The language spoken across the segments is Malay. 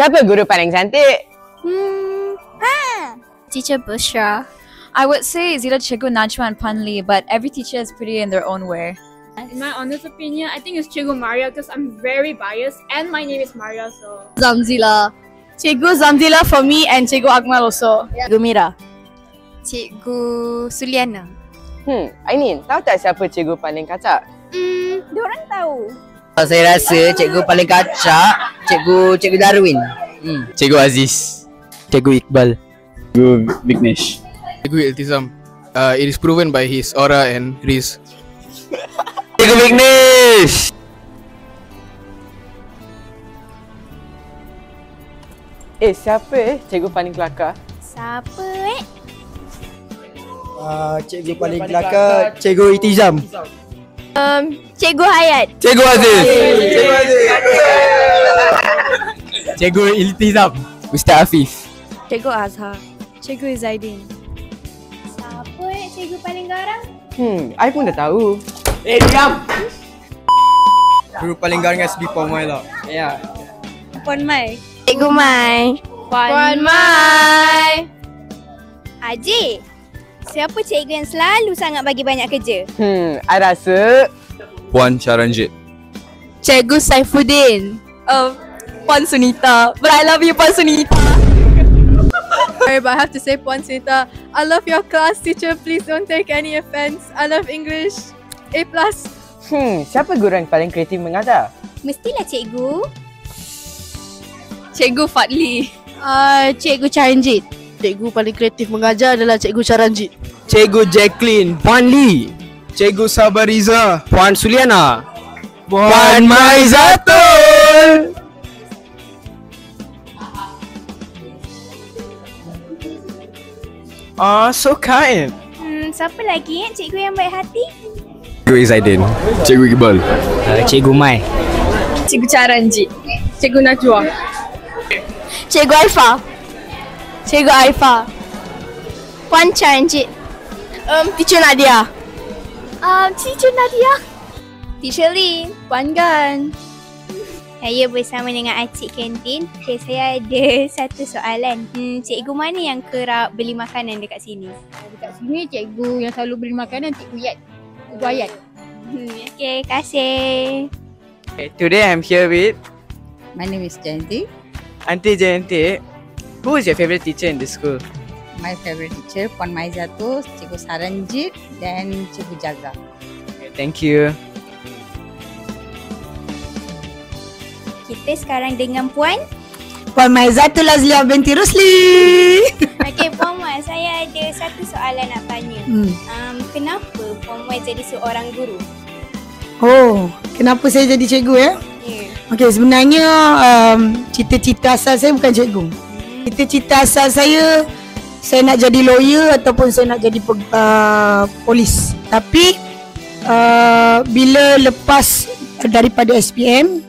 Siapa guru paling cantik? Teacher Bushra. I would say it's either Cikgu Najwa and Panli, but every teacher is pretty in their own way. In my honest opinion, I think it's Cikgu Maria because I'm very biased and my name is Maria, so... Zamzila. Cikgu Zamzila for me and Cikgu Akmal also. Cikgu Mira. Cikgu Suliana. Ainin, tahu tak siapa cikgu paling kacak? Diorang tahu. Saya rasa cikgu paling kacak Cikgu Darwin. Cikgu Aziz. Cikgu Iqbal. Cikgu Vignesh. Cikgu Iltizam. It is proven by his aura and riz. Cikgu Vignesh. Siapa cikgu paling kelakar? Siapa Cikgu paling kelakar Cikgu Iltizam. Cikgu Hayat. Cikgu Aziz. Cikgu Iltizam. Ustaz Afif. Cikgu Azhar. Cikgu Zaidin. Siapa cikgu paling garang? I pun dah tahu. Diam. Guru paling garang SB Puan Mai lah. Ya. Puan Mai. Cikgu Mai. Puan Mai. Haji. Siapa cikgu yang selalu sangat bagi banyak kerja? I rasa Puan Charanjit. Cikgu Saifuddin. Puan Sunita. But I love you, Puan Sunita. Sorry, but I have to say, Puan Sunita, I love your class, teacher. Please don't take any offense. I love English. A+. Siapa guru yang paling kreatif mengajar? Mestilah cikgu. Cikgu Fadli. Cikgu Charanjit. Cikgu paling kreatif mengajar adalah Cikgu Charanjit. Cikgu Jacqueline. Puan Lee. Cikgu Sabariza. Puan Suliana. Puan Maizatul. So kind. Siapa lagi cikgu yang baik hati? Cikgu Izaidin. Cikgu Iqbal. Cikgu Mai. Cikgu Charanjit. Cikgu Najwa. Cikgu Aifa. Cikgu Aifa. Puan Charanjit. Teacher Nadia. Teacher Nadia. Teacher Lee. Puan Gan. Saya bersama dengan Acik kantin. Okay, saya ada satu soalan. Cikgu mana yang kerap beli makanan dekat sini? Dekat sini cikgu yang selalu beli makanan Cikgu Yat. Cikgu Ayat. Okay, kasih. Today I'm here with My name is Jayanti. Aunty Jayanti. Who is your favorite teacher in this school? My favorite teacher Puan Maizatul, Cikgu Saranjit dan Cikgu Jaga. Thank you. Kita sekarang dengan Puan. Puan Maizatul Azlia binti Rusli. Okay, Puan Mai, saya ada satu soalan nak tanya. Kenapa Puan Mai jadi seorang guru? Oh, kenapa saya jadi cikgu ya? Okey, sebenarnya cita-cita asal saya bukan cikgu. Cita-cita asal saya nak jadi lawyer ataupun saya nak jadi polis. Tapi bila lepas daripada SPM,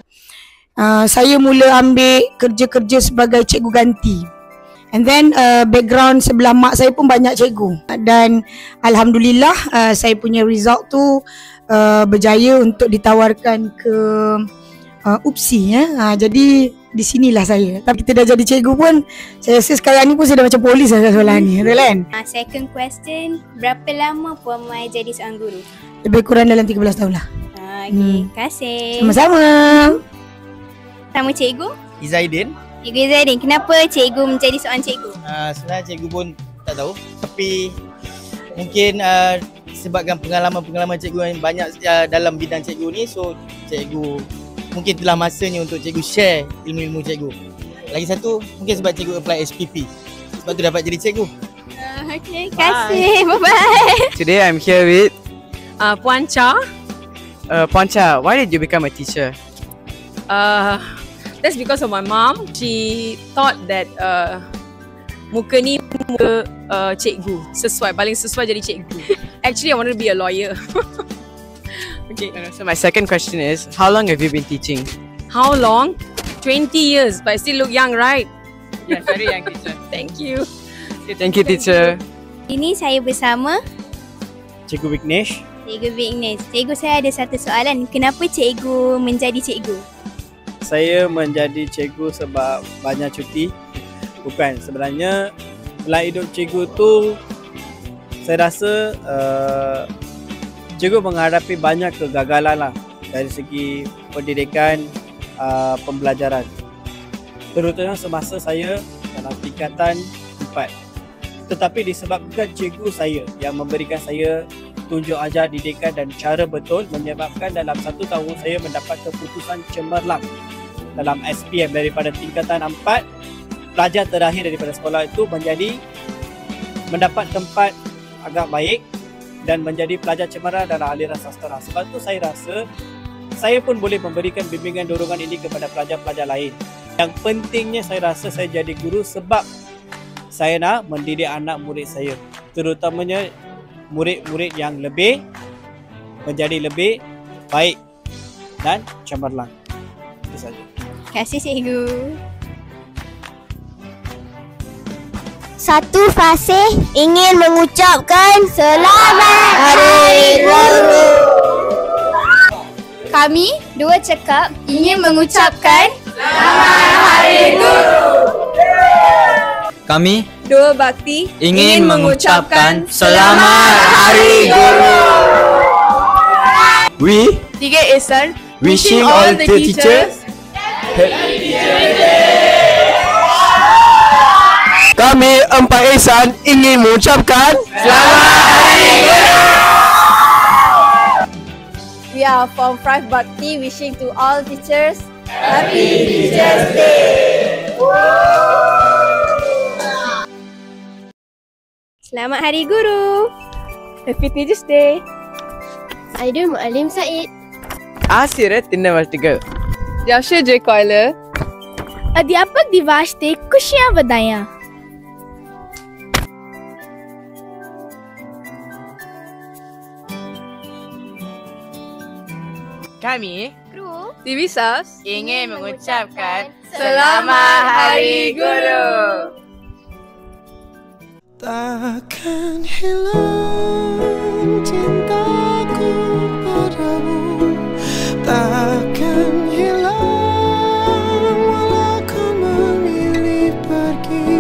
saya mula ambil kerja-kerja sebagai cikgu ganti. And then background sebelah mak saya pun banyak cikgu. Dan Alhamdulillah saya punya result tu berjaya untuk ditawarkan ke UPSI ya. Jadi di sinilah saya. Tapi kita dah jadi cikgu pun, saya rasa sekarang ni pun saya dah macam polis lah soalan ni, betul kan? Second question, berapa lama Puan Mai jadi seorang guru? Lebih kurang dalam 13 tahun lah. Okay, kasih. Sama-sama. Sama cikgu? Izaidin. Cikgu Zaidin, kenapa cikgu menjadi seorang cikgu? Sebenarnya cikgu pun tak tahu. Tapi mungkin sebabkan pengalaman-pengalaman cikgu yang banyak dalam bidang cikgu ni. So cikgu mungkin telah masanya untuk cikgu share ilmu-ilmu cikgu. Lagi satu, mungkin sebab cikgu apply SPP. Sebab tu dapat jadi cikgu. Okay, kasih. Bye-bye. Today I'm here with Puan Cha. Puan Cha. Why did you become a teacher? That's because of my mom. She thought that muka ni muka cikgu. Paling sesuai jadi cikgu. Actually, I wanted to be a lawyer. Okay. So my second question is, how long have you been teaching? How long? 20 years, but I still look young, right? Yes, very young teacher. Thank you. Okay, thank you teacher. Ini saya bersama Cikgu Vignesh. Cikgu Vignesh. Cikgu, saya ada satu soalan. Kenapa cikgu menjadi cikgu? saya menjadi cikgu sebab banyak cuti? Bukan. Sebenarnya pilihan hidup cikgu tu saya rasa cikgu menghadapi banyak kegagalan lah dari segi pendidikan, pembelajaran. Terutama semasa saya dalam tingkatan 4. Tetapi disebabkan cikgu saya yang memberikan saya tunjuk ajar didikan dan cara betul menyebabkan dalam 1 tahun saya mendapat keputusan cemerlang dalam SPM daripada tingkatan 4. Pelajar terakhir daripada sekolah itu mendapat tempat agak baik dan menjadi pelajar cemerlang dalam aliran sastera. Sebab tu saya rasa saya pun boleh memberikan bimbingan dorongan ini kepada pelajar-pelajar lain. Yang pentingnya saya rasa saya jadi guru sebab saya nak mendidik anak murid saya, terutamanya murid-murid yang menjadi lebih baik dan cemerlang. Itu saja. Terima kasih cikgu. Satu fasih ingin mengucapkan Selamat Hari Guru. Kami dua cekap ingin mengucapkan Selamat Hari Guru. Kami dua bakti ingin mengucapkan Selamat Hari Guru. We 3 Ihsan wishing all the teachers Kami 4 Ihsan ingin mengucapkan Selamat Hari Guru. We are from 5 Bakti wishing to all teachers Happy Teachers Day. Selamat Hari Guru. Happy Teachers Day. Aidul Muallim Said. ஆசிரியர் திண்ணவர்த்திகள் ஜாஷே ஜே காய்லர் अध्यापक दिवस ते खुशियां बधाइयां। Kami Kru Divisas ingin mengucapkan Selamat Hari Guru. Takkan hilang cintaku padamu, takkan hilang walau kau memilih pergi,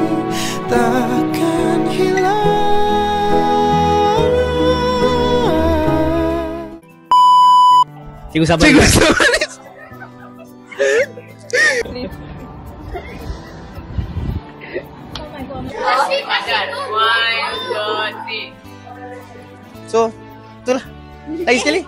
takkan hilang. Cikgu sabar. So, itulah. Lagi sekali.